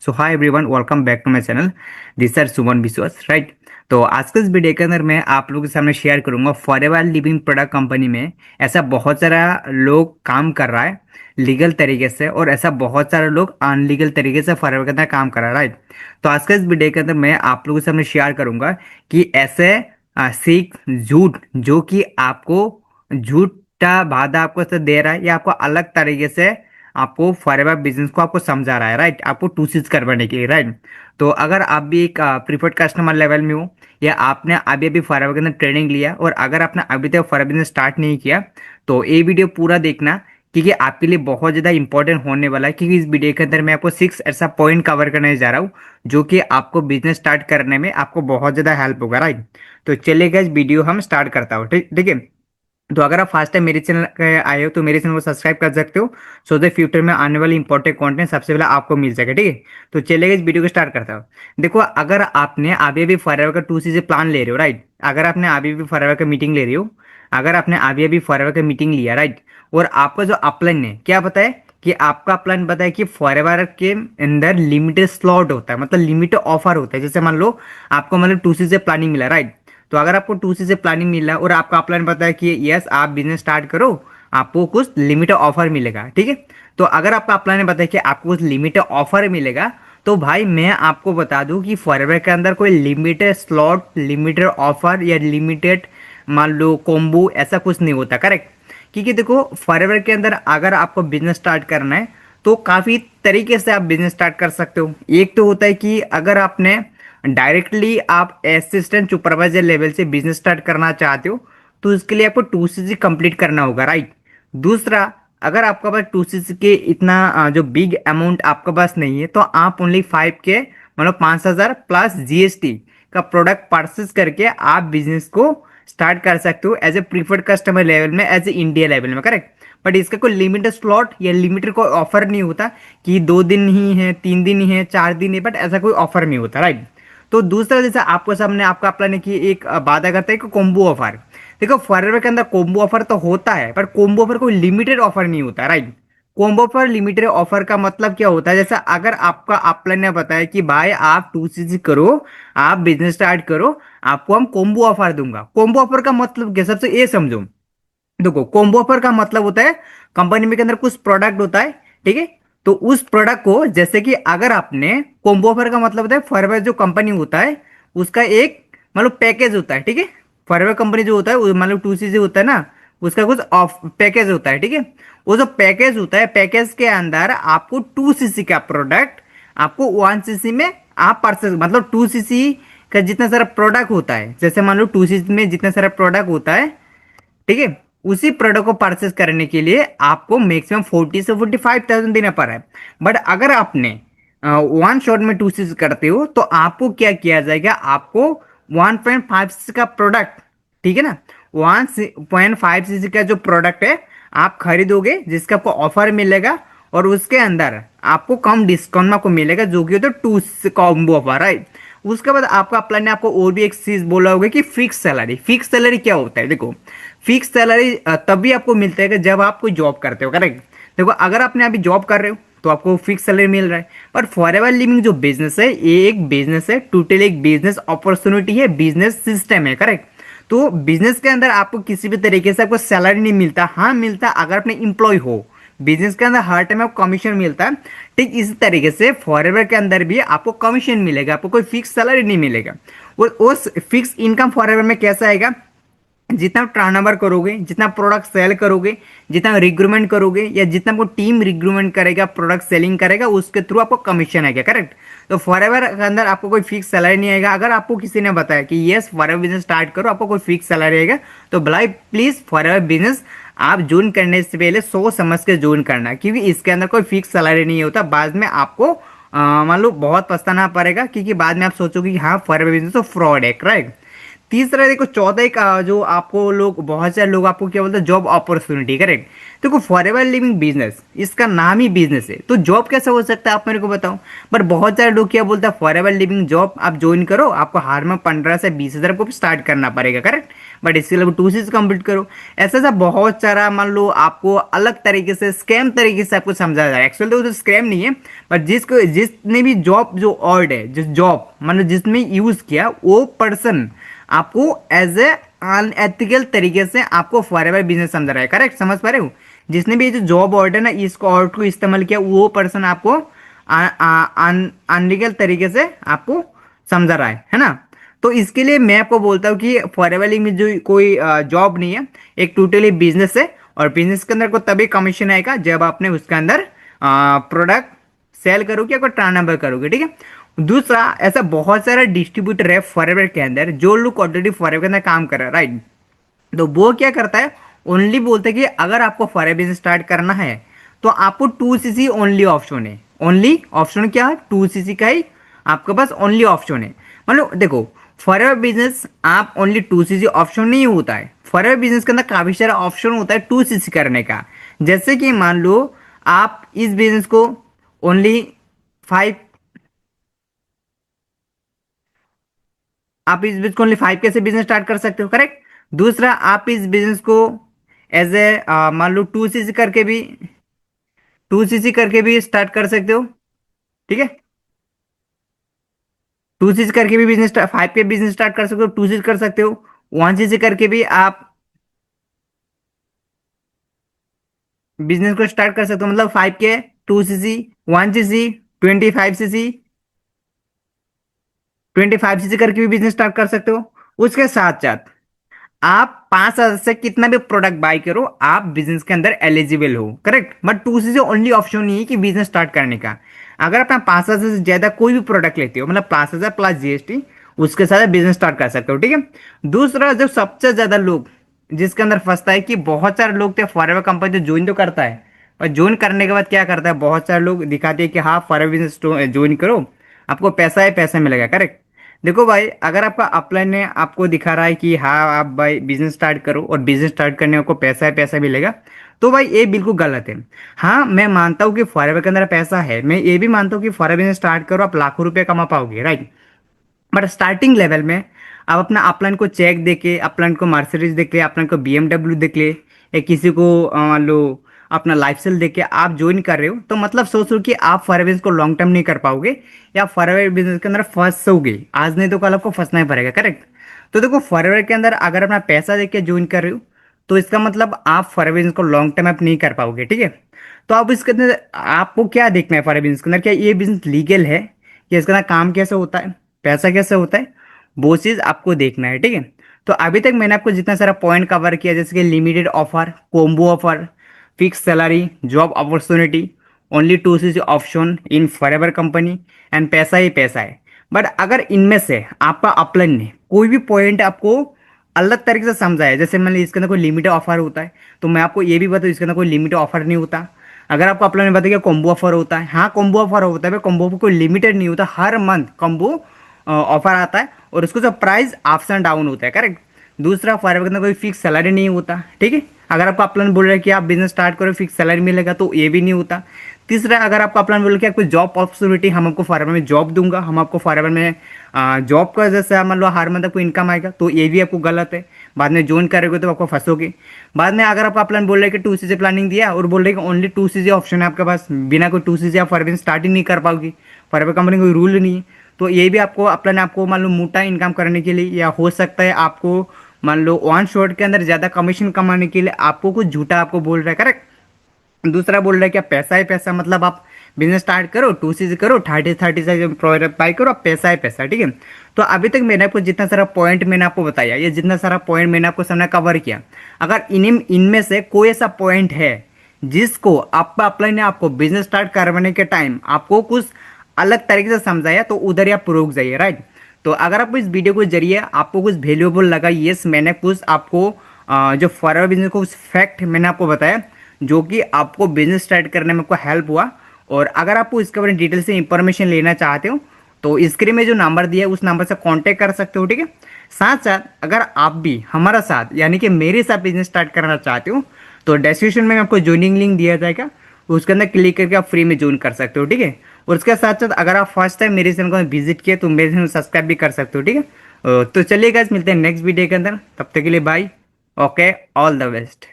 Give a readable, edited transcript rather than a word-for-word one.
So hi everyone, welcome back to my channel. This are Suman Biswas, right. तो आज के इस वीडियो के अंदर मैं आप लोगों के सामने शेयर करूंगा फॉरएवर लिविंग प्रोडक्ट कंपनी में ऐसा बहुत सारा लोग काम कर रहा है लीगल तरीके से, और ऐसा बहुत सारे लोग अनलीगल तरीके से फॉरएवर के अंदर काम कर रहा है, राइट। तो आज के इस वीडियो के अंदर मैं आप लोगों के सामने शेयर करूंगा कि ऐसे सीख झूठ जो कि आपको झूठा वादा आपको ऐसे दे रहा है या आपको अलग तरीके से आपको फॉरएवर बिजनेस को आपको समझा रहा है, राइट, आपको टू सीज करवाने के लिए, राइट। तो अगर आप भी एक प्रीफर्ड कस्टमर लेवल में हो या आपने अभी अभी फॉरएवर के अंदर ट्रेनिंग लिया और अगर आपने अभी तक फॉरएवर बिजनेस स्टार्ट नहीं किया, तो ये वीडियो पूरा देखना क्योंकि आपके लिए बहुत ज़्यादा इंपॉर्टेंट होने वाला है। क्योंकि इस वीडियो के अंदर मैं आपको 6 ऐसा पॉइंट कवर करने जा रहा हूँ जो कि आपको बिजनेस स्टार्ट करने में आपको बहुत ज़्यादा हेल्प होगा, राइट। तो चलिए गाइस, वीडियो हम स्टार्ट करता हूँ, ठीक ठीक है। तो अगर आप फर्स्ट टाइम मेरे चैनल पे आए हो तो मेरे चैनल को सब्सक्राइब कर सकते हो, सो दैट फ्यूचर में आने वाली इंपॉर्टेंट कंटेंट सबसे पहले आपको मिल सके, ठीक है। तो चलिए इस वीडियो को स्टार्ट करता हूँ। देखो, अगर आपने अभी अभी फॉरएवर का 2 सीजन प्लान ले रहे हो, राइट, अगर आपने अभी अभी फॉरएवर का मीटिंग ले रही हो, अगर आपने अभी अभी फॉरएवर का मीटिंग लिया, राइट, और आपका जो अपलाइन है क्या बताए कि आपका प्लान बताए कि फॉरएवर के अंदर लिमिटेड स्लॉट होता है, मतलब लिमिटेड ऑफर होता है। जैसे मान लो आपको मतलब 2 सीजन प्लानिंग मिला, राइट। तो अगर आपको 2 से प्लानिंग मिल रहा है और आपका प्लान पता है कि यस आप बिजनेस स्टार्ट करो, आपको कुछ लिमिटेड ऑफर मिलेगा, ठीक है। तो अगर आपका प्लान है बताया कि आपको कुछ लिमिटेड ऑफर मिलेगा, तो भाई मैं आपको बता दूं कि फॉरएवर के अंदर कोई लिमिटेड स्लॉट, लिमिटेड ऑफर या लिमिटेड मान लो कॉम्बो ऐसा कुछ नहीं होता, करेक्ट। क्योंकि देखो, फॉरएवर के अंदर अगर आपको बिजनेस स्टार्ट करना है तो काफ़ी तरीके से आप बिजनेस स्टार्ट कर सकते हो। एक तो होता है कि अगर आपने डायरेक्टली आप असिस्टेंट सुपरवाइजर लेवल से बिजनेस स्टार्ट करना चाहते हो तो इसके लिए आपको 2 सीसी कंप्लीट करना होगा, राइट। दूसरा, अगर आपके पास 2 सीसी के इतना जो बिग अमाउंट आपके पास नहीं है तो आप ओनली 5 के मतलब 5,000 प्लस जीएसटी का प्रोडक्ट परचेस करके आप बिजनेस को स्टार्ट कर सकते हो as a preferred customer level में, एज ए इंडिया लेवल में, करेक्ट। बट इसका कोई लिमिटेड स्लॉट या लिमिटेड कोई ऑफर नहीं होता कि 2 दिन ही है, 3 दिन ही है, 4 दिन ही, बट ऐसा कोई ऑफर नहीं होता, राइट। तो दूसरा, जैसे आपको सामने आपका प्लान की एक वादा करता है कि कोम्बो ऑफर। देखो, फॉरएवर के अंदर कोम्बो ऑफर तो होता है पर कोम्बो ऑफर कोई लिमिटेड ऑफर नहीं होता, right. Combo offer, limited offer का मतलब क्या होता है, जैसे अगर आपका अपलाइन ने बताया कि भाई आप 2 सीसी करो, आप बिजनेस स्टार्ट करो, आपको हम कोम्बो ऑफर दूंगा। कोम्बो ऑफर का मतलब क्या, सबसे ये समझो। देखो, कोम्बो ऑफर का मतलब होता है कंपनी में के अंदर कुछ प्रोडक्ट होता है, ठीक है। तो उस प्रोडक्ट को, जैसे कि अगर आपने कोम्बो ऑफर का मतलब होता है फॉरएवर जो कंपनी होता है उसका एक मतलब पैकेज होता है, ठीक है। फॉरएवर कंपनी जो होता है मतलब 2 सीसी होता है ना, उसका कुछ ऑफ पैकेज होता है, ठीक है। वो जो पैकेज होता है, पैकेज के अंदर आपको 2 सीसी का प्रोडक्ट आपको 1 सीसी में आप परचेज, मतलब 2 सीसी का जितना सारा प्रोडक्ट होता है, जैसे मान लो 2 सीसी में जितना सारा प्रोडक्ट होता है, ठीक है, उसी प्रोडक्ट को परचेस करने के लिए आपको मैक्सिमम 40 से 45,000 देना पड़ रहा है। बट अगर आपने वन शॉट में 2 सीज करते हो तो आपको क्या किया जाएगा, आपको 1.5 सीसी का प्रोडक्ट, ठीक है ना, 1.5 सीसी का जो प्रोडक्ट है आप खरीदोगे जिसका आपको ऑफर मिलेगा, और उसके अंदर आपको कम डिस्काउंट में आपको मिलेगा जो कि होता है 2 कॉम्बो ऑफर, राइट। उसके बाद आपका प्लान ने आपको और भी एक चीज बोला होगा कि फिक्स सैलरी। फिक्स सैलरी क्या होता है, देखो, फिक्स सैलरी तभी आपको मिलता है कि जब आप कोई जॉब करते हो, करेक्ट। देखो, अगर आपने अभी जॉब कर रहे हो तो आपको फिक्स सैलरी मिल रहा है, पर फॉरएवर लिविंग जो बिजनेस है ये एक बिजनेस है, टोटल एक बिजनेस अपॉर्चुनिटी है, बिजनेस सिस्टम है, करेक्ट। तो बिजनेस के अंदर आपको किसी भी तरीके से आपको सैलरी नहीं मिलता, हाँ मिलता अगर अपने एम्प्लॉय हो। बिजनेस के अंदर हर टाइम आपको कमीशन मिलता है, ठीक इसी तरीके से फॉरएवर के अंदर भी आपको कमीशन मिलेगा, आपको कोई फिक्स सैलरी नहीं मिलेगा। और उस फिक्स इनकम फॉरएवर में कैसा आएगा, जितना टर्नओवर करोगे, जितना प्रोडक्ट सेल करोगे, जितना रिक्रूटमेंट करोगे या जितना आपको टीम रिक्रूटमेंट करेगा, प्रोडक्ट सेलिंग करेगा, उसके थ्रू आपको कमीशन आएगा, करेक्ट। तो फॉरएवर के अंदर आपको कोई फिक्स सैलरी नहीं आएगा। अगर आपको किसी ने बताया कि यस फॉरएवर बिजनेस स्टार्ट करो आपको कोई फिक्स सैलरी आएगा, तो भलाई प्लीज फॉरएवर बिजनेस आप ज्वाइन करने से पहले सोच समझ के ज्वाइन करना, क्योंकि इसके अंदर कोई फिक्स सैलरी नहीं होता। बाद में आपको मान लो बहुत पछताना पड़ेगा, क्योंकि बाद में आप सोचोगे कि हाँ फॉरएवर बिजनेस तो फ्रॉड है, राइट। तीसरा, देखो, चौथा एक जो आपको लोग, बहुत सारे लोग आपको क्या बोलते हैं, जॉब अपॉर्चुनिटी, करेक्ट। देखो, फॉरएवर लिविंग बिजनेस, इसका नाम ही बिजनेस है तो जॉब कैसे हो सकता है आप मेरे को बताओ। पर बहुत सारे लोग क्या बोलते हैं, फॉरएवर लिविंग जॉब आप ज्वाइन करो, आपको हर में 15 से 20 हज़ार को स्टार्ट करना पड़ेगा, करेक्ट। बट इसके लिए टू सी कंप्लीट करो। ऐसा ऐसा बहुत सारा मान लो आपको अलग तरीके से स्कैम तरीके से आपको समझाया जाए। एक्चुअली तो स्कैम नहीं है, बट जिसने भी जॉब जो ऑर्ड है, जिस जॉब मान लो जिसमें यूज किया वो पर्सन आपको एज ए अनएथिकल तरीके से आपको फॉरएवर बिजनेस समझा रहा है। करेक्ट, समझ पा रहे हो? जिसने भी ये जो जॉब ऑर्डर है ना, इसको ऑर्डर को इस्तेमाल किया, वो पर्सन आपको अनलीगल तरीके से आपको समझा रहा है ना। तो इसके लिए मैं आपको बोलता हूँ कि फॉरएवर लिंक में जो कोई जॉब नहीं है, एक टोटली बिजनेस है। और बिजनेस के अंदर को तभी कमीशन आएगा जब आपने उसके अंदर प्रोडक्ट सेल करोगे या कोई ट्रांसफर करोगे, ठीक है। दूसरा, ऐसा बहुत सारा डिस्ट्रीब्यूटर है फॉरएवर के अंदर जो लोग ऑलरेडी फॉरएवर के अंदर काम कर रहा है, राइट। तो वो क्या करता है, ओनली बोलते हैं कि अगर आपको फॉरएवर बिजनेस स्टार्ट करना है तो आपको टू सीसी ओनली ऑप्शन है। ओनली ऑप्शन क्या है? टू सीसी का ही आपके पास ओनली ऑप्शन है। मतलब देखो, फॉरएवर बिजनेस आप ओनली टू सीसी ऑप्शन नहीं होता है। फॉरएवर बिजनेस के अंदर काफी सारा ऑप्शन होता है टू सीसी करने का। जैसे कि मान लो आप इस बिजनेस को ओनली 5, आप इस बिजनेस को ओनली 5 कैसे बिजनेस स्टार्ट कर सकते हो, करेक्ट। दूसरा, आप इस बिजनेस को एज ए मान लो टू सीसी करके भी स्टार्ट कर सकते हो, ठीक है। टू सीसी करके भी बिजनेस 5 पे बिजनेस स्टार्ट कर सकते हो, टू सीसी कर सकते हो। वन सीसी करके भी आप बिजनेस को स्टार्ट कर सकते हो। मतलब 5 के, two CC, one CC, 25 CC, 25 CC करके भी बिजनेस स्टार्ट कर सकते हो। उसके साथ साथ आप 5,000 से कितना भी प्रोडक्ट बाय करो, आप बिजनेस के अंदर एलिजिबल हो, करेक्ट। बट टू से ओनली ऑप्शन नहीं है कि बिजनेस स्टार्ट करने का। अगर आप 5,000 से ज्यादा कोई भी प्रोडक्ट लेते हो, मतलब 5,000 प्लस जीएसटी, उसके साथ बिजनेस स्टार्ट कर सकते हो, ठीक है। दूसरा, जो सबसे ज्यादा लोग जिसके अंदर फंसता है कि बहुत सारे लोग तो फॉरएवर कंपनी तो ज्वाइन तो करता है, और ज्वाइन करने के बाद क्या करता है, बहुत सारे लोग दिखाते हैं कि हाँ फॉरएवर बिजनेस ज्वाइन करो, आपको पैसा है, पैसा मिलेगा, करेक्ट। देखो भाई, अगर आपका अपलाइन ने आपको दिखा रहा है कि हाँ आप भाई बिजनेस स्टार्ट करो और बिजनेस स्टार्ट करने में आपको पैसा है, पैसा मिलेगा, तो भाई ये बिल्कुल गलत है। हाँ, मैं मानता हूँ कि फॉरएवर के अंदर पैसा है, मैं ये भी मानता हूँ कि फॉरएवर बिजनेस स्टार्ट करो आप लाखों रुपए कमा पाओगे, राइट। बट स्टार्टिंग लेवल में आप अपना अपलाइन को चेक देके, अपलाइन को मर्सिडीज देख ले, अपलाइन को बीएमडब्ल्यू देख ले, या किसी को मान लो अपना लाइफ स्टाइल देख के आप ज्वाइन कर रहे हो, तो मतलब सोच लो कि आप फॉरएवर बिजनेस को लॉन्ग टर्म नहीं कर पाओगे, या फॉरएवर बिजनेस के अंदर फंसोगे। आज नहीं तो कल आपको फंसना ही पड़ेगा, करेक्ट। तो देखो, फॉरएवर के अंदर अगर अपना पैसा देख के ज्वाइन कर रहे हो, तो इसका मतलब आप फॉरएवर बिजनेस को लॉन्ग टर्म आप नहीं कर पाओगे, ठीक है। तो आप इसके अंदर आपको क्या देखना है, फॉरएवर बिजनेस के अंदर क्या ये बिजनेस लीगल है, कि इसका काम कैसे होता है, पैसा कैसे होता है, वो चीज़ आपको देखना है, ठीक है। तो अभी तक मैंने आपको जितना सारा पॉइंट कवर किया, जैसे कि limited offer, combo offer, fix salary, job opportunity, only two CC option in Forever company, and पैसा ही पैसा है। बट अगर इनमें से आपका अपलाइन ने कोई भी पॉइंट आपको अलग तरीके से समझाया, जैसे मान लीजिए इसके अंदर कोई लिमिटेड ऑफर होता है, तो मैं आपको ये भी बताऊँ इसके अंदर कोई लिमिटेड ऑफर नहीं होता। अगर आपको अपलाइन में बताया कॉम्बो ऑफर होता है, हाँ कॉम्बो ऑफर होता है, कॉम्बो ऑफर कोई लिमिटेड नहीं होता, हर मंथ कॉम्बो ऑफर आता है, और उसको जो प्राइस अप्स एंड डाउन होता है, करेक्ट। दूसरा, फॉरएवर के अंदर कोई फिक्स सैलरी नहीं होता, ठीक है। अगर आपका प्लान बोल रहा है कि आप बिजनेस स्टार्ट करो फिक्स सैलरी मिलेगा, तो ये भी नहीं होता। तीसरा, अगर आपका प्लान बोल रहा है कि आपको जॉब अपॉर्चुनिटी, हम आपको फॉरएवर में जॉब दूंगा, हम आपको फॉरएवर में जॉब का जैसे मान लो हर मंथ आपको इनकम आएगा, तो ये भी आपको गलत है। बाद में ज्वाइन करोगे तो आपको फंसोगे। बाद में अगर आपका प्लान बोल रहे हैं कि टू सीजी प्लानिंग दिया और बोल रहे हैं कि ओनली टू सीजी ऑप्शन है आपके पास, बिना कोई टू सीजी आप फॉरएवर स्टार्टिंग नहीं कर पाओगी, फॉरएवर कंपनी कोई रूल नहीं है, तो ये भी आपको अपना आपको मान लो मोटा इनकम करने के लिए, या हो सकता है आपको मान लो वन शॉट के अंदर ज़्यादा कमीशन कमाने के लिए आपको कुछ झूठा आपको बोल रहा है, करेक्ट। दूसरा बोल रहा है कि आप पैसा है पैसा, मतलब आप बिजनेस स्टार्ट करो, टू सीजी करो, 30 से प्रोडक्ट बाई करो, आप पैसा है पैसा, ठीक है। तो अभी तक मैंने आपको जितना सारा पॉइंट मैंने आपको बताया, ये जितना सारा पॉइंट मैंने आपको सामने कवर किया, अगर इनमें से कोई ऐसा पॉइंट है जिसको आपका अपलाइन ने आपको बिजनेस स्टार्ट करवाने के टाइम आपको कुछ अलग तरीके से समझाया, तो उधर ही आप रुक जाइए, राइट। तो अगर आपको इस वीडियो के जरिए आपको कुछ वैल्यूएबल लगा, यस मैंने कुछ आपको जो फॉरएवर बिजनेस को फैक्ट मैंने आपको बताया जो कि आपको बिजनेस स्टार्ट करने में आपको हेल्प हुआ, और अगर आपको इसके बारे में डिटेल से इंफॉर्मेशन लेना चाहते हो तो स्क्रीन में जो नंबर दिया है उस नंबर से कांटेक्ट कर सकते हो, ठीक है। साथ साथ अगर आप भी हमारा साथ यानी कि मेरे साथ बिजनेस स्टार्ट करना चाहते हो, तो डिस्क्रिप्शन में आपको ज्वाइनिंग लिंक दिया जाएगा, उसके अंदर क्लिक करके आप फ्री में ज्वाइन कर सकते हो, ठीक है। और उसके साथ साथ अगर आप फर्स्ट टाइम मेरे चैनल को विजिट किए तो मेरे चैनल सब्सक्राइब भी कर सकते हो, ठीक है। तो चलिए गाइस, मिलते हैं नेक्स्ट वीडियो के अंदर, तब तक के लिए bye. Okay, all the best.